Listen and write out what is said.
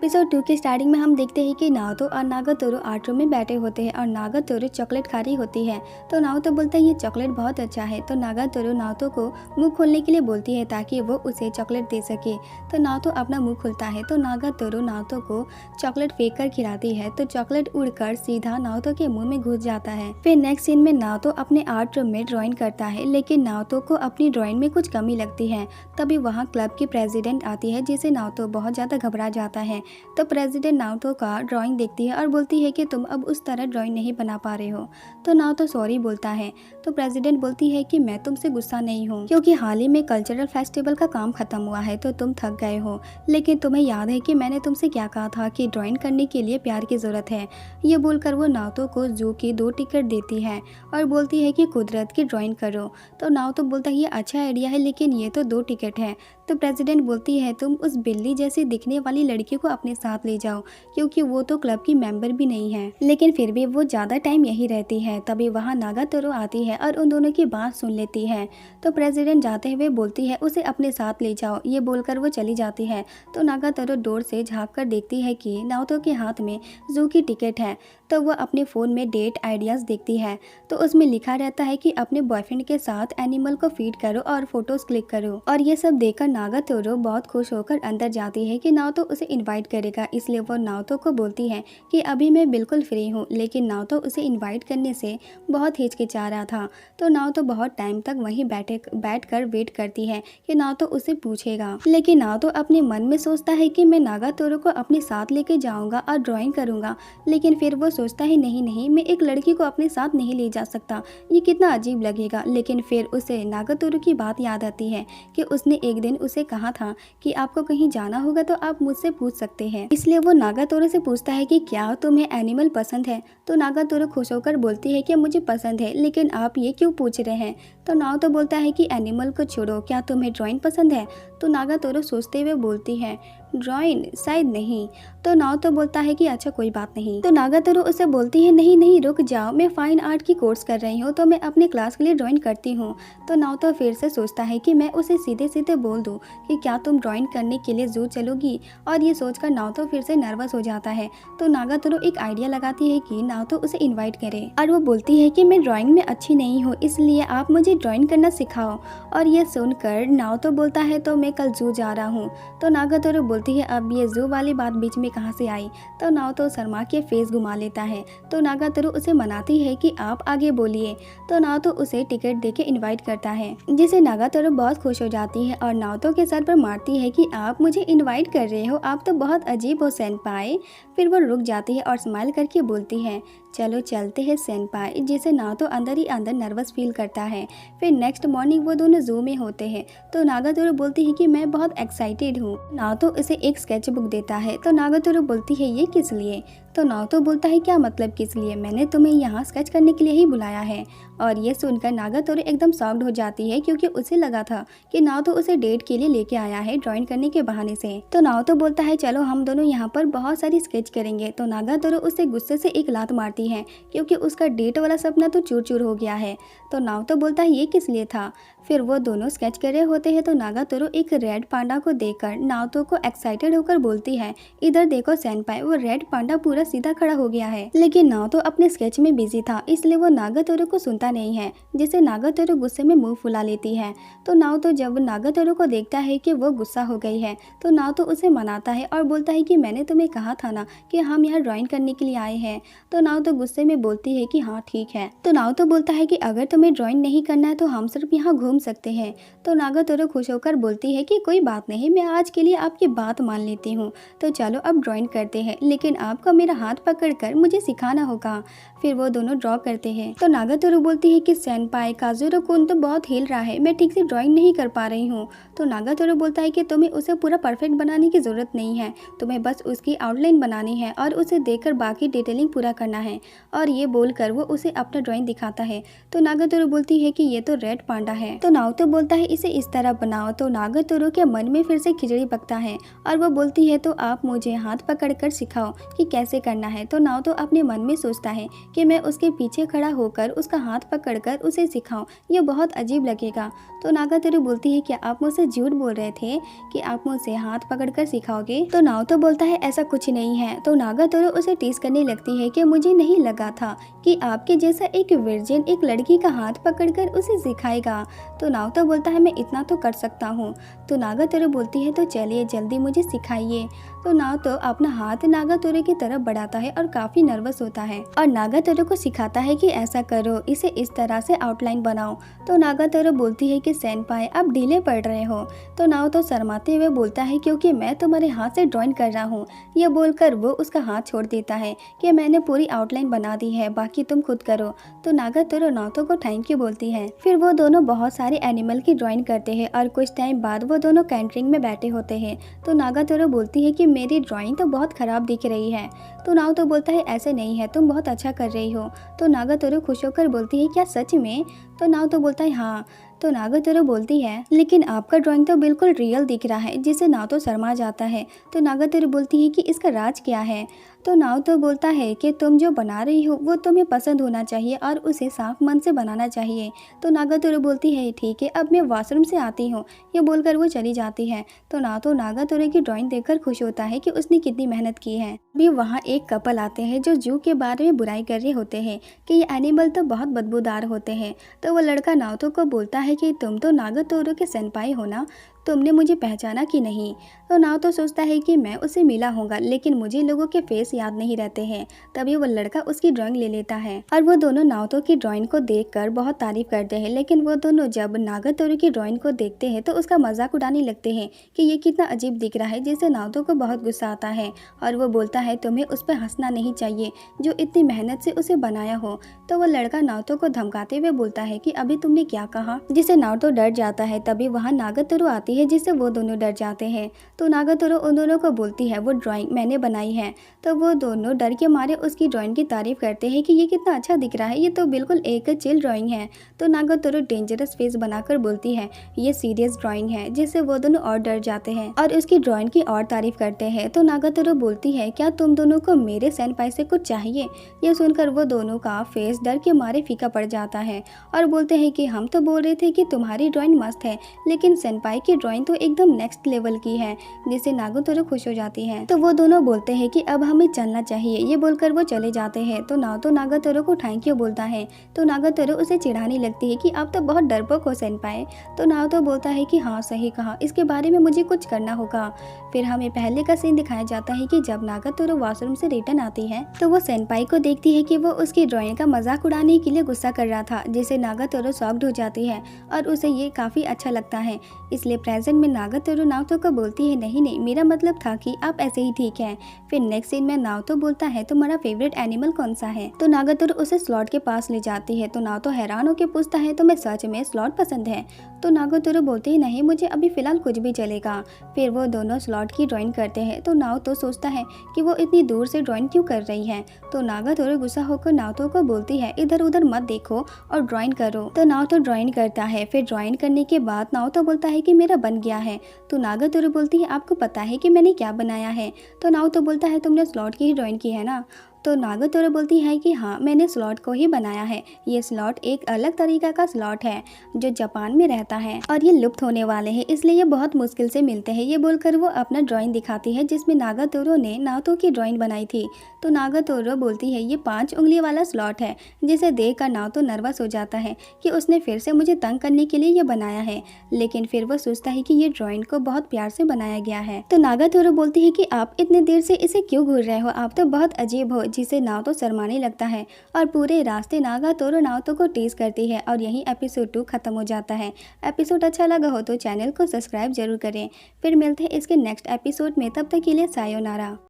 Episode 2 के starting में हम देखते हैं कि नाओतो और नागातोरो आर्ट रूम में बैठे होते हैं और नागातोरो चॉकलेट खा रही होती है। तो नाओतो बोलता है ये चॉकलेट बहुत अच्छा है। तो नागातोरो नाओतो को मुंह खोलने के लिए बोलती है ताकि वो उसे चॉकलेट दे सके। तो नाओतो अपना मुंह खोलता है तो नागातोरो नाओतो को चॉकलेट फेंक कर खिलाती है तो चॉकलेट उड़कर सीधा नाओतो के मुंह में घुस जाता है। फिर नेक्स्ट सीन में नाओतो अपने आर्ट रूम में ड्राइंग करता है, लेकिन नाओतो को अपनी ड्राइंग में कुछ कमी लगती है। तभी वहाँ क्लब की प्रेसिडेंट आती है जिसे नाओतो बहुत ज्यादा घबरा जाता है। तो प्रेसिडेंट नाओतो का ड्राइंग देखती है और बोलती है कि तुम अब उस तरह ड्राइंग नहीं बना पा रहे हो। तो नाओतो सॉरी बोलता है। तो प्रेसिडेंट बोलती है कि मैं तुमसे गुस्सा नहीं हूँ, क्योंकि हाल ही में कल्चरल फेस्टिवल का काम खत्म हुआ है तो तुम थक गए हो, लेकिन तुम्हें याद है कि मैंने तुमसे क्या कहा था कि ड्राइंग करने के लिए प्यार की जरूरत है। ये बोलकर वो नाओतो को जू की 2 टिकट देती है और बोलती है कि कुदरत की ड्राइंग करो। तो नाओतो बोलता है ये अच्छा आइडिया है, लेकिन ये तो 2 टिकट है। तो प्रेसिडेंट बोलती है तुम उस बिल्ली जैसी दिखने वाली लड़की को अपने साथ ले जाओ, क्योंकि वो तो क्लब की मेंबर भी नहीं है, लेकिन फिर भी वो ज्यादा टाइम यही रहती है। तभी वहाँ नागातोरो आती है और उन दोनों की बात सुन लेती है। तो प्रेसिडेंट जाते हुए बोलती है उसे अपने साथ ले जाओ। ये बोलकर वो चली जाती है। तो नागातोरो डोर से झाँक कर देखती है कि नाओतो के हाथ में जू की टिकट है। तो वह अपने फ़ोन में डेट आइडियाज़ देखती है। तो उसमें लिखा रहता है कि अपने बॉयफ्रेंड के साथ एनिमल को फीड करो और फोटोज क्लिक करो। और ये सब देखकर नागातोरो बहुत खुश होकर अंदर जाती है कि नाओतो उसे इनवाइट करेगा, इसलिए वो नाओतो को बोलती है कि अभी मैं बिल्कुल फ्री हूँ। लेकिन नाओतो उसे इनवाइट करने से बहुत हिचकिचा रहा था। तो नाओतो बहुत टाइम तक वहीं बैठकर वेट करती है कि नाओतो उसे पूछेगा, लेकिन नाओतो अपने मन में सोचता है कि मैं नागातोरो को अपने साथ लेके जाऊंगा और ड्राइंग करूंगा। लेकिन फिर वो सोचता है नहीं, मैं एक लड़की को अपने साथ नहीं ले जा सकता, ये कितना अजीब लगेगा। लेकिन फिर उसे नागातोरो की बात याद आती है कि उसने एक दिन उसे कहा था कि आपको कहीं जाना होगा तो आप मुझसे पूछ सकते हैं। इसलिए वो नागातोरो से पूछता है कि क्या तुम्हें एनिमल पसंद है। तो नागातोरो खुश होकर बोलती है कि मुझे पसंद है, लेकिन आप ये क्यों पूछ रहे हैं। तो नाओतो बोलता है कि एनिमल को छोड़ो, क्या तुम्हें ड्राइंग पसंद है। तो नागातोरो सोचते हुए बोलती है ड्राइंग शायद नहीं। तो नाओतो बोलता है कि अच्छा कोई बात नहीं। तो नागातोरो उसे बोलती है नहीं रुक जाओ, मैं फाइन आर्ट की कोर्स कर रही हूँ तो मैं अपने क्लास के लिए ड्राइंग करती हूँ। तो नाओतो फिर से सोचता है कि मैं उसे सीधे सीधे बोल दूँ कि क्या तुम ड्राइंग करने के लिए जू चलोगी। और ये सोचकर नाओतो फिर से नर्वस हो जाता है। तो नागातोरो एक आइडिया लगाती है कि नाओतो उसे इन्वाइट करे और वो बोलती है कि मैं ड्राइंग में अच्छी नहीं हूँ, इसलिए आप मुझे ड्राइंग करना सिखाओ। और ये सुनकर नाओतो बोलता है तो मैं कल जू जा रहा हूँ। तो नागातोरो बोलती है अब ये जू वाली बात बीच में कहाँ से आई। तो नाओतो शर्मा के फेस घुमा लेता है। तो नागातोरो उसे मनाती है कि आप आगे बोलिए। तो नाओतो उसे टिकट देके इनवाइट करता है, जिसे नागातोरो बहुत खुश हो जाती है और नाओतो के सर पर मारती है कि आप मुझे इनवाइट कर रहे हो, आप तो बहुत अजीब हो सेनपाई। फिर वो रुक जाती है और स्माइल करके बोलती है चलो चलते हैं सेनपाई, जिसे नाओतो अंदर ही अंदर नर्वस फील करता है। फिर नेक्स्ट मॉर्निंग वो दोनों जू में होते हैं। तो नागातोरो बोलती है कि मैं बहुत एक्साइटेड हूँ। नाओतो उसे एक स्केच बुक देता है। तो नागातोरो बोलती है ये किस लिए। तो नाओतो बोलता है क्या मतलब किस लिए, मैंने तुम्हें यहाँ स्केच करने के लिए ही बुलाया है। और ये सुनकर नागातोरो एकदम शॉक्ड हो जाती है, क्योंकि उसे लगा था कि नाओतो उसे डेट के लिए लेके आया है ड्राइंग करने के बहाने से। तो नाओतो बोलता है चलो हम दोनों यहाँ पर बहुत सारी स्केच करेंगे। तो नागातोरो उसे गुस्से से एक लात मारती है, क्योंकि उसका डेट वाला सपना तो चूर चूर हो गया है। तो नाओतो बोलता है ये किस लिए था। फिर वो दोनों स्केच कर रहे होते हैं। तो नागातोरो एक रेड पांडा को देखकर नाओतो को एक्साइटेड होकर बोलती है इधर देखो सेनपाई, वो रेड पांडा पूरा सीधा खड़ा हो गया है। लेकिन नाओतो अपने स्केच में बिजी था, इसलिए वो नागातोरो को सुनता नहीं है, जिसे नागातोरो गुस्से में मुंह फुला लेती है। तो नाओतो जब नागातोरो को देखता है कि वो गुस्सा हो गई है, तो नाओतो उसे मनाता है और बोलता है कि मैंने तुम्हें कहा था ना कि हम यहाँ ड्राइंग करने के लिए आए हैं। तो नाओतो गुस्से में बोलती है कि हाँ ठीक है। तो नाओतो बोलता है कि अगर तुम्हें ड्राइंग नहीं करना है तो हम सिर्फ यहाँ घूम सकते हैं। तो नागातोरो खुश होकर बोलती है कि कोई बात नहीं, मैं आज के लिए आपकी बात मान लेती हूँ। तो चलो अब ड्राइंग करते हैं, लेकिन आपको मेरा हाथ पकड़कर मुझे सिखाना होगा। फिर वो दोनों ड्रॉ करते हैं। तो नागातोरो बोलती है कि सेनपाई काजुरो कुन तो बहुत हिल रहा है, मैं ठीक से ड्राइंग नहीं कर पा रही हूँ। तो नागातोरो बोलता है कि तुम्हें उसे पूरा परफेक्ट बनाने की जरूरत नहीं है, तुम्हें बस उसकी आउटलाइन बनानी है और उसे देखकर बाकी डिटेलिंग पूरा करना है। और ये बोलकर वो उसे अपना ड्राइंग दिखाता है। तो नागातोरो बोलती है कि ये तो रेड पांडा है। तो नाओतो बोलता है इसे इस तरह बनाओ। तो नागातोरो के मन में फिर से खिचड़ी पकता है और वो बोलती है तो आप मुझे हाथ पकड़कर सिखाओ कि कैसे करना है। तो नाओतो अपने मन में सोचता है कि मैं उसके पीछे खड़ा होकर उसका हाथ पकड़कर उसे सिखाऊं, ये बहुत अजीब लगेगा। तो नागातोरू बोलती है क्या आप मुझसे झूठ बोल रहे थे कि आप मुझसे हाथ पकड़कर सिखाओगे? तो नाओतो बोलता है ऐसा कुछ नहीं है। तो नागातोरू उसे टीज करने लगती है कि मुझे नहीं लगा था कि आपके जैसा एक वर्जिन एक लड़की का हाथ पकड़कर उसे सिखाएगा। तो नाओतो बोलता है मैं इतना तो कर सकता हूँ। तो नागातोरू बोलती है तो चलिए जल्दी मुझे सिखाइए। तो नाओतो अपना हाथ नागातोरू की तरफ बढ़ाता है और काफी नर्वस होता है और नागातोरू को सिखाता है कि ऐसा करो, इसे इस तरह से आउटलाइन बनाओ। तो नागातोरू बोलती है कि सेनपाई आप ढीले पड़ रहे हो। तो नाओतो शर्माते हुए बोलता है क्योंकि मैं तुम्हारे हाथ से ड्राइंग कर रहा हूँ। यह बोलकर वो उसका हाथ छोड़ देता है कि मैंने पूरी आउटलाइन बना दी है, बाकी तुम खुद करो। तो नागातोरू नाओतो को थैंक यू बोलती है। फिर वो दोनों बहुत सारे एनिमल की ड्राइंग करते हैं और कुछ टाइम बाद वो दोनों कैंटरिंग में बैठे होते हैं। तो नागातोरू बोलती है कि मेरी ड्राइंग तो बहुत खराब दिख रही है। तो नाओतो बोलता है ऐसे नहीं है, तुम बहुत अच्छा कर रही हो। तो नागातोरू खुश होकर बोलती है क्या सच में? तो नाओतो बोलता है हाँ। तो नागातोरू बोलती है लेकिन आपका ड्राइंग तो बिल्कुल रियल दिख रहा है, जिससे नाओतो शर्मा जाता है। तो नागातोरू बोलती है कि इसका राज क्या है? तो नाओतो बोलता है कि तुम जो बना रही हो वो तुम्हें पसंद होना चाहिए और उसे साफ मन से बनाना चाहिए। तो नागातोरू बोलती है ठीक है, अब मैं वॉशरूम से आती हूँ। ये बोलकर वो चली जाती है। तो नाओतो नागातोरू की ड्राइंग देखकर खुश होता है कि उसने कितनी मेहनत की है। अभी वहाँ एक कपल आते हैं जो जू के बारे में बुराई कर रहे होते हैं कि ये एनिमल तो बहुत बदबूदार होते हैं। तो वो लड़का नाओतो को बोलता है कि तुम तो नागातोरू के सेनपाई हो ना, तुमने मुझे पहचाना कि नहीं? तो नाओतो सोचता है कि मैं उससे मिला होगा लेकिन मुझे लोगों के फेस याद नहीं रहते हैं। तभी वो लड़का उसकी ड्राइंग ले लेता है और वो दोनों नाओतो की ड्राइंग को देखकर बहुत तारीफ करते हैं। लेकिन वो दोनों जब नागातोरू की ड्राइंग को देखते हैं तो उसका मजाक उड़ाने लगते हैं कि ये कितना अजीब दिख रहा है, जिससे नाओतो को बहुत गुस्सा आता है और वो बोलता है तुम्हें उस पर हंसना नहीं चाहिए जो इतनी मेहनत से उसे बनाया हो। तो वो लड़का नाओतो को धमकाते हुए बोलता है कि अभी तुमने क्या कहा, जिससे नाओतो डर जाता है। तभी वहाँ नागातोरू आती है जिससे वो दोनों डर जाते हैं। तो नागातोरू उन दोनों को बोलती है वो ड्राइंग मैंने बनाई है। तो वो दोनों डर के मारे उसकी ड्राइंग की तारीफ करते हैं कि ये कितना अच्छा दिख रहा है, ये तो बिल्कुल एक चिल ड्राइंग है। तो नागातोरू डेंजरस फेस बनाकर बोलती है ये सीरियस ड्राइंग है, जिससे वो दोनों और डर जाते हैं और उसकी ड्राइंग की और तारीफ करते हैं। तो नागातोरू बोलती है क्या तुम दोनों को मेरे सेनपाई से कुछ चाहिए? ये सुनकर वो दोनों का फेस डर के मारे फीका पड़ जाता है और बोलते हैं कि हम तो बोल रहे थे कि तुम्हारी ड्राइंग मस्त है, लेकिन सेनपाई की ड्राइंग तो एकदम नेक्स्ट लेवल की है, जिससे नागातोरू खुश हो जाती है। तो वो दोनों बोलते हैं कि अब हमें चलना चाहिए। ये बोलकर वो चले जाते हैं। तो नाओतो नागातोरू को थैंक यू बोलता है। तो नागातोरू उसे चिढ़ाने लगती है कि आप तो बहुत डरपोक हो सेनपाई। तो नाओतो बोलता है कि हाँ सही कहा, इसके बारे में मुझे कुछ करना होगा। फिर हमें पहले का सीन दिखाया जाता है कि जब नागातोरू वॉशरूम से रिटर्न आती है तो वो सेनपाई को देखती है कि वो उसकी ड्राइंग का मजाक उड़ाने के लिए गुस्सा कर रहा था, जिससे नागातोरू शॉक्ड हो जाती है और उसे ये काफी अच्छा लगता है। इसलिए प्रेजेंट में नागातोरू नाओतो को बोलती है नहीं नहीं, मेरा मतलब था कि आप ऐसे ही ठीक है। फिर नेक्स्ट सीन में नाओतो बोलता है तुम्हारा फेवरेट एनिमल कौन सा है? तो नागातोरू उसे स्लॉट के पास ले जाती है। तो नाओतो हैरान होकर पूछता है तो मैं सच में स्लॉट पसंद है? तो नागातोरू बोलते ही नहीं, मुझे अभी फिलहाल कुछ भी चलेगा। फिर वो दोनों स्लॉट की ड्राइंग करते हैं। तो नाओतो सोचता है कि वो इतनी दूर से ड्राइंग क्यों कर रही है। तो नागातोरू गुस्सा होकर नाओतो को बोलती है इधर उधर मत देखो और ड्राइंग करो। तो नाओतो ड्राइंग करता है। फिर ड्राइंग करने के बाद नाओतो बोलता है कि मेरा बन गया है। तो नागातोरू बोलती है आपको पता है कि मैंने क्या बनाया है? तो नाओतो बोलता है तुमने स्लॉट की ही ड्राइंग की है ना? तो नागातोरू बोलती है कि हाँ मैंने स्लॉट को ही बनाया है। ये स्लॉट एक अलग तरीका का स्लॉट है जो जापान में रहता है और ये लुप्त होने वाले हैं, इसलिए ये बहुत मुश्किल से मिलते हैं। ये बोलकर वो अपना ड्राइंग दिखाती है जिसमें नागातोरू ने नाओतो की ड्राइंग बनाई थी। तो नागातोरू बोलती है ये 5 उंगली वाला स्लॉट है, जिसे देख कर नाओतो नर्वस हो जाता है कि उसने फिर से मुझे तंग करने के लिए ये बनाया है। लेकिन फिर वो सोचता है कि ये ड्राइंग को बहुत प्यार से बनाया गया है। तो नागातोरू बोलती है कि आप इतने देर से इसे क्यों घूर रहे हो, आप तो बहुत अजीब हो, जिसे नाओतो शर्माने लगता है और पूरे रास्ते नागातोरू नाओतो को टीज करती है और यहीं एपिसोड 2 खत्म हो जाता है। एपिसोड अच्छा लगा हो तो चैनल को सब्सक्राइब जरूर करें। फिर मिलते हैं इसके नेक्स्ट एपिसोड में, तब तक के लिए सायोनारा।